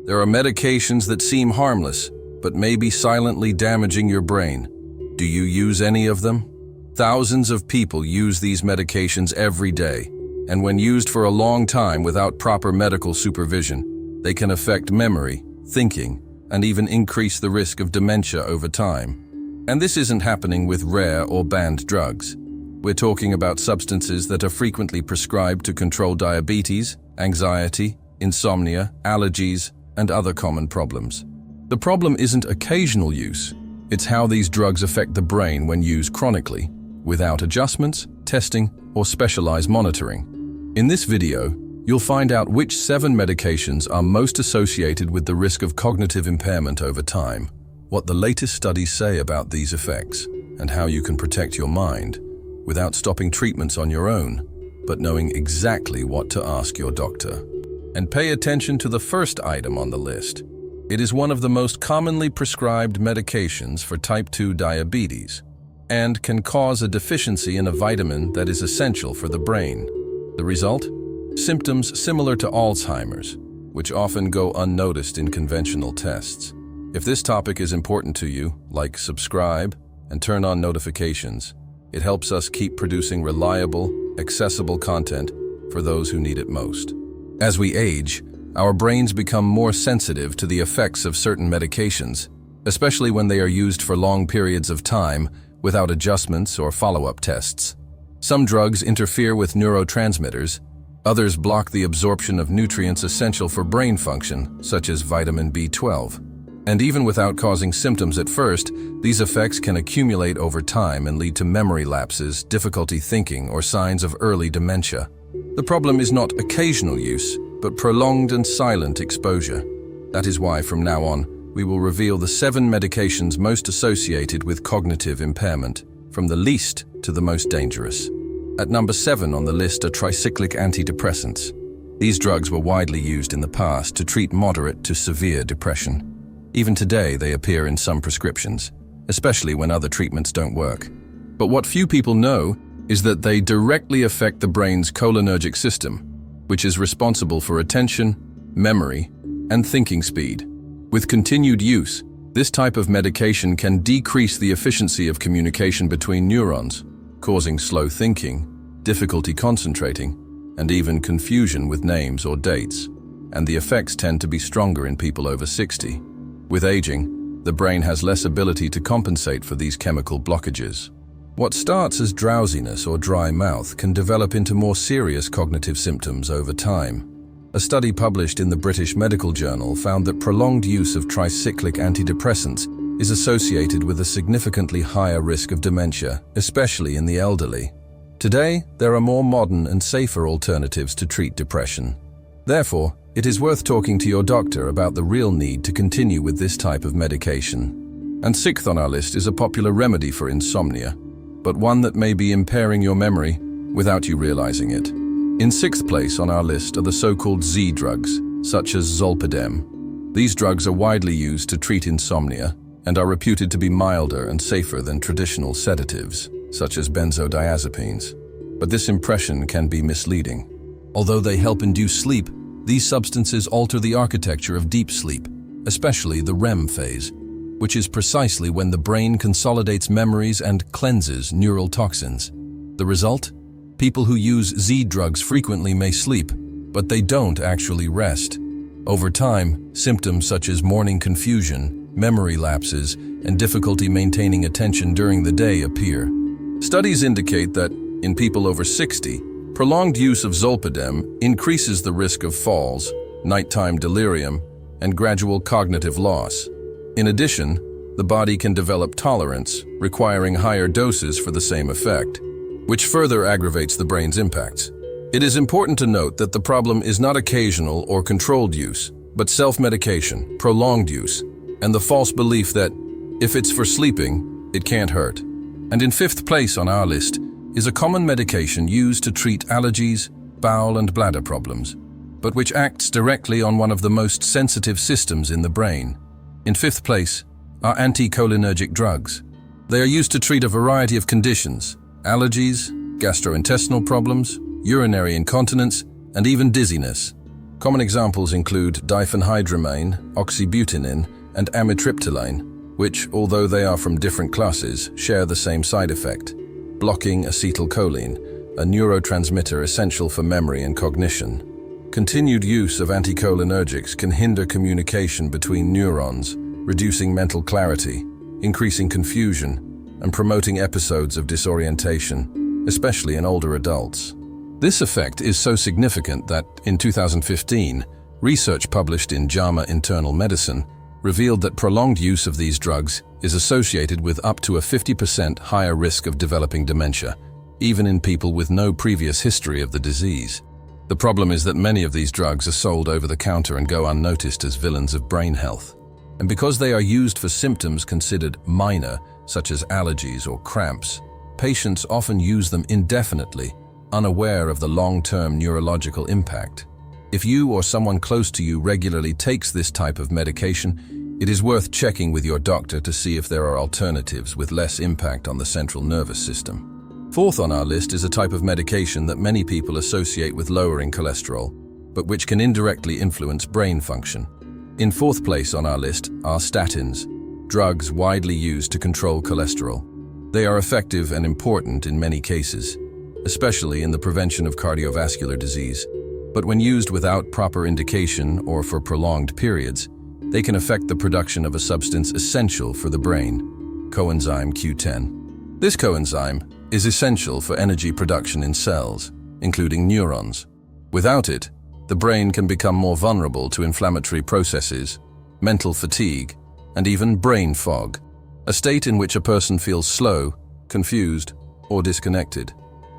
There are medications that seem harmless, but may be silently damaging your brain. Do you use any of them? Thousands of people use these medications every day, and when used for a long time without proper medical supervision, they can affect memory, thinking, and even increase the risk of dementia over time. And this isn't happening with rare or banned drugs. We're talking about substances that are frequently prescribed to control diabetes, anxiety, insomnia, allergies, and other common problems. The problem isn't occasional use, it's how these drugs affect the brain when used chronically, without adjustments, testing, or specialized monitoring. In this video, you'll find out which 7 medications are most associated with the risk of cognitive impairment over time, what the latest studies say about these effects, and how you can protect your mind without stopping treatments on your own, but knowing exactly what to ask your doctor. And pay attention to the first item on the list. It is one of the most commonly prescribed medications for type 2 diabetes and can cause a deficiency in a vitamin that is essential for the brain. The result? Symptoms similar to Alzheimer's, which often go unnoticed in conventional tests. If this topic is important to you, like, subscribe, and turn on notifications. It helps us keep producing reliable, accessible content for those who need it most. As we age, our brains become more sensitive to the effects of certain medications, especially when they are used for long periods of time without adjustments or follow-up tests. Some drugs interfere with neurotransmitters, others block the absorption of nutrients essential for brain function, such as vitamin B12. And even without causing symptoms at first, these effects can accumulate over time and lead to memory lapses, difficulty thinking, or signs of early dementia. The problem is not occasional use, but prolonged and silent exposure. That is why, from now on, we will reveal the 7 medications most associated with cognitive impairment, from the least to the most dangerous. At number 7 on the list are tricyclic antidepressants. These drugs were widely used in the past to treat moderate to severe depression. Even today, they appear in some prescriptions, especially when other treatments don't work. But what few people know is that they directly affect the brain's cholinergic system, which is responsible for attention, memory, and thinking speed. With continued use, this type of medication can decrease the efficiency of communication between neurons, causing slow thinking, difficulty concentrating, and even confusion with names or dates. And the effects tend to be stronger in people over 60. With aging, the brain has less ability to compensate for these chemical blockages. What starts as drowsiness or dry mouth can develop into more serious cognitive symptoms over time. A study published in the British Medical Journal found that prolonged use of tricyclic antidepressants is associated with a significantly higher risk of dementia, especially in the elderly. Today, there are more modern and safer alternatives to treat depression. Therefore, it is worth talking to your doctor about the real need to continue with this type of medication. And 6th on our list is a popular remedy for insomnia, but one that may be impairing your memory without you realizing it. In 6th place on our list are the so-called Z drugs, such as zolpidem. These drugs are widely used to treat insomnia and are reputed to be milder and safer than traditional sedatives, such as benzodiazepines. But this impression can be misleading. Although they help induce sleep, these substances alter the architecture of deep sleep, especially the REM phase, which is precisely when the brain consolidates memories and cleanses neural toxins. The result? People who use Z drugs frequently may sleep, but they don't actually rest. Over time, symptoms such as morning confusion, memory lapses, and difficulty maintaining attention during the day appear. Studies indicate that, in people over 60, prolonged use of zolpidem increases the risk of falls, nighttime delirium, and gradual cognitive loss. In addition, the body can develop tolerance, requiring higher doses for the same effect, which further aggravates the brain's impacts. It is important to note that the problem is not occasional or controlled use, but self-medication, prolonged use, and the false belief that, if it's for sleeping, it can't hurt. And in 5th place on our list is a common medication used to treat allergies, bowel and bladder problems, but which acts directly on one of the most sensitive systems in the brain. In 5th place are anticholinergic drugs. They are used to treat a variety of conditions: allergies, gastrointestinal problems, urinary incontinence, and even dizziness. Common examples include diphenhydramine, oxybutynin, and amitriptyline, which, although they are from different classes, share the same side effect: blocking acetylcholine, a neurotransmitter essential for memory and cognition. Continued use of anticholinergics can hinder communication between neurons, reducing mental clarity, increasing confusion, and promoting episodes of disorientation, especially in older adults. This effect is so significant that, in 2015, research published in JAMA Internal Medicine revealed that prolonged use of these drugs is associated with up to a 50% higher risk of developing dementia, even in people with no previous history of the disease. The problem is that many of these drugs are sold over the counter and go unnoticed as villains of brain health. And because they are used for symptoms considered minor, such as allergies or cramps, patients often use them indefinitely, unaware of the long-term neurological impact. If you or someone close to you regularly takes this type of medication, it is worth checking with your doctor to see if there are alternatives with less impact on the central nervous system. Fourth on our list is a type of medication that many people associate with lowering cholesterol, but which can indirectly influence brain function. In fourth place on our list are statins, drugs widely used to control cholesterol. They are effective and important in many cases, especially in the prevention of cardiovascular disease. But when used without proper indication or for prolonged periods, they can affect the production of a substance essential for the brain, coenzyme Q10. This coenzyme is essential for energy production in cells, including neurons. Without it, the brain can become more vulnerable to inflammatory processes, mental fatigue, and even brain fog, a state in which a person feels slow, confused, or disconnected.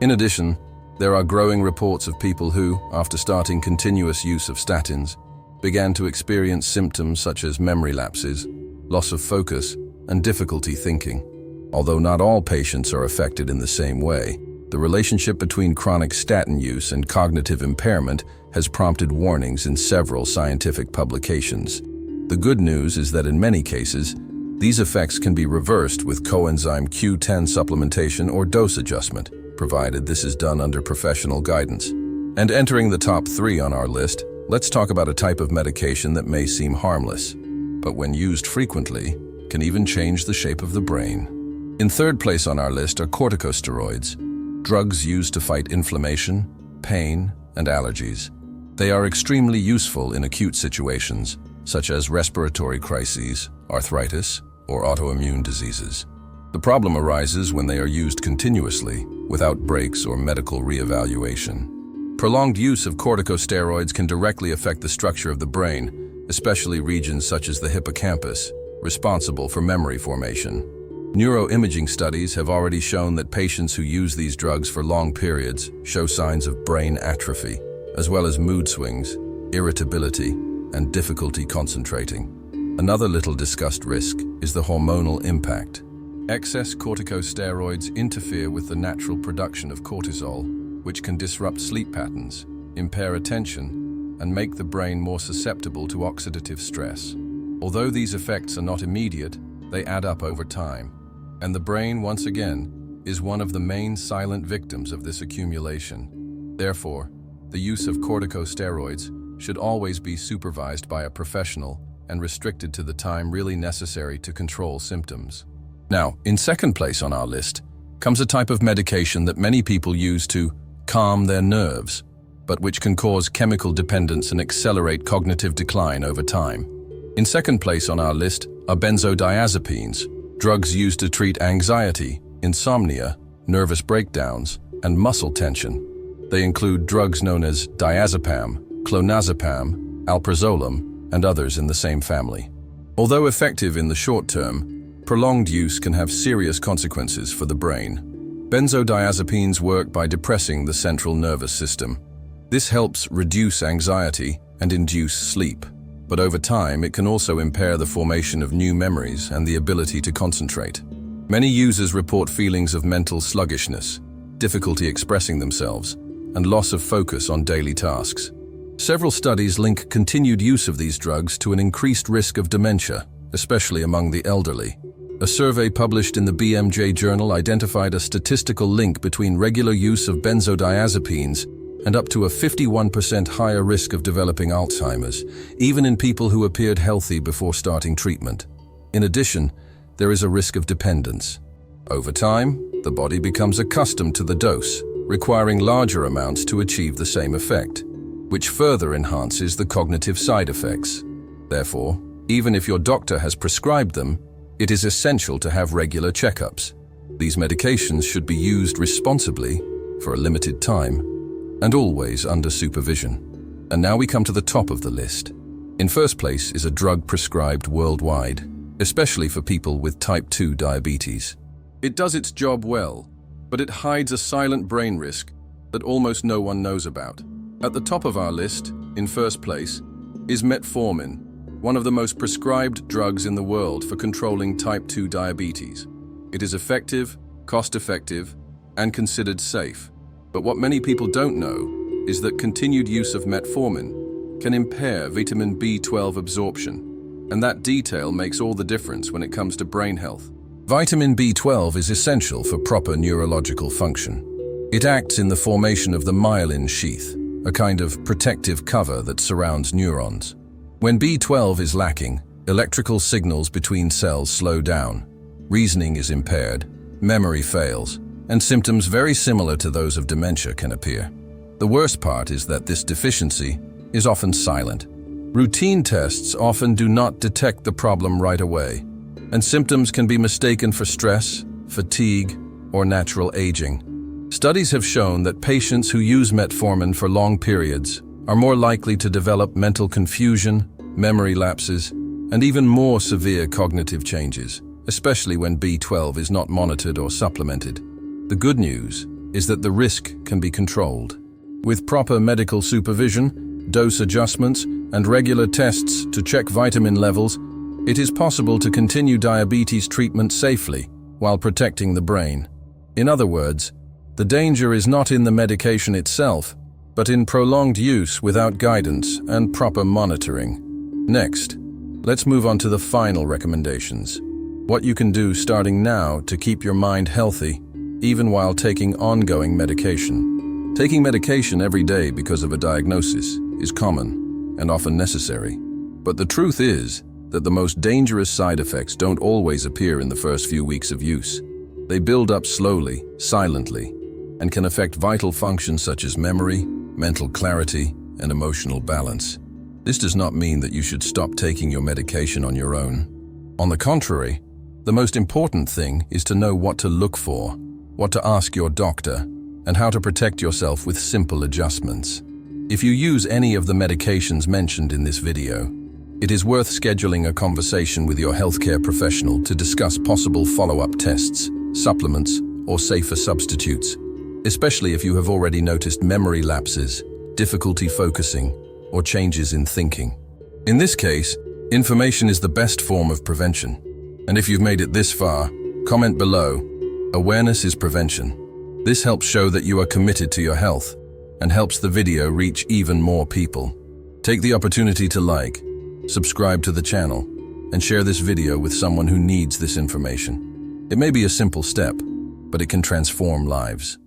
In addition, there are growing reports of people who, after starting continuous use of statins, began to experience symptoms such as memory lapses, loss of focus, and difficulty thinking. Although not all patients are affected in the same way, the relationship between chronic statin use and cognitive impairment has prompted warnings in several scientific publications. The good news is that in many cases, these effects can be reversed with coenzyme Q10 supplementation or dose adjustment, provided this is done under professional guidance. And entering the top 3 on our list, let's talk about a type of medication that may seem harmless, but when used frequently, can even change the shape of the brain. In third place on our list are corticosteroids, drugs used to fight inflammation, pain, and allergies. They are extremely useful in acute situations, such as respiratory crises, arthritis, or autoimmune diseases. The problem arises when they are used continuously, without breaks or medical reevaluation. Prolonged use of corticosteroids can directly affect the structure of the brain, especially regions such as the hippocampus, responsible for memory formation. Neuroimaging studies have already shown that patients who use these drugs for long periods show signs of brain atrophy, as well as mood swings, irritability, and difficulty concentrating. Another little discussed risk is the hormonal impact. Excess corticosteroids interfere with the natural production of cortisol, which can disrupt sleep patterns, impair attention, and make the brain more susceptible to oxidative stress. Although these effects are not immediate, they add up over time. And the brain, once again, is one of the main silent victims of this accumulation. Therefore, the use of corticosteroids should always be supervised by a professional and restricted to the time really necessary to control symptoms. Now, in second place on our list comes a type of medication that many people use to calm their nerves, but which can cause chemical dependence and accelerate cognitive decline over time. In second place on our list are benzodiazepines, drugs used to treat anxiety, insomnia, nervous breakdowns, and muscle tension. They include drugs known as diazepam, clonazepam, alprazolam, and others in the same family. Although effective in the short term, prolonged use can have serious consequences for the brain. Benzodiazepines work by depressing the central nervous system. This helps reduce anxiety and induce sleep, but over time it can also impair the formation of new memories and the ability to concentrate. Many users report feelings of mental sluggishness, difficulty expressing themselves, and loss of focus on daily tasks. Several studies link continued use of these drugs to an increased risk of dementia, especially among the elderly. A survey published in the BMJ journal identified a statistical link between regular use of benzodiazepines and up to a 51% higher risk of developing Alzheimer's, even in people who appeared healthy before starting treatment. In addition, there is a risk of dependence. Over time, the body becomes accustomed to the dose, requiring larger amounts to achieve the same effect, which further enhances the cognitive side effects. Therefore, even if your doctor has prescribed them, it is essential to have regular checkups. These medications should be used responsibly for a limited time and always under supervision. And now we come to the top of the list. In first place is a drug prescribed worldwide, especially for people with type 2 diabetes. It does its job well, but it hides a silent brain risk that almost no one knows about. At the top of our list, in first place, is metformin, one of the most prescribed drugs in the world for controlling type 2 diabetes. It is effective, cost-effective, and considered safe. But what many people don't know is that continued use of metformin can impair vitamin B12 absorption, and that detail makes all the difference when it comes to brain health. Vitamin B12 is essential for proper neurological function. It acts in the formation of the myelin sheath, a kind of protective cover that surrounds neurons. When B12 is lacking, electrical signals between cells slow down, reasoning is impaired, memory fails, and symptoms very similar to those of dementia can appear. The worst part is that this deficiency is often silent. Routine tests often do not detect the problem right away, and symptoms can be mistaken for stress, fatigue, or natural aging. Studies have shown that patients who use metformin for long periods are more likely to develop mental confusion, memory lapses, and even more severe cognitive changes, especially when B12 is not monitored or supplemented. The good news is that the risk can be controlled. With proper medical supervision, dose adjustments, and regular tests to check vitamin levels, it is possible to continue diabetes treatment safely while protecting the brain. In other words, the danger is not in the medication itself, but in prolonged use without guidance and proper monitoring. Next, let's move on to the final recommendations. What you can do starting now to keep your mind healthy, even while taking ongoing medication. Taking medication every day because of a diagnosis is common and often necessary. But the truth is that the most dangerous side effects don't always appear in the first few weeks of use. They build up slowly, silently, and can affect vital functions such as memory, mental clarity, and emotional balance. This does not mean that you should stop taking your medication on your own. On the contrary, the most important thing is to know what to look for, what to ask your doctor, and how to protect yourself with simple adjustments. If you use any of the medications mentioned in this video, it is worth scheduling a conversation with your healthcare professional to discuss possible follow-up tests, supplements, or safer substitutes, especially if you have already noticed memory lapses, difficulty focusing, or changes in thinking. In this case, information is the best form of prevention. And if you've made it this far, comment below. Awareness is prevention. This helps show that you are committed to your health and helps the video reach even more people. Take the opportunity to like, subscribe to the channel, and share this video with someone who needs this information. It may be a simple step, but it can transform lives.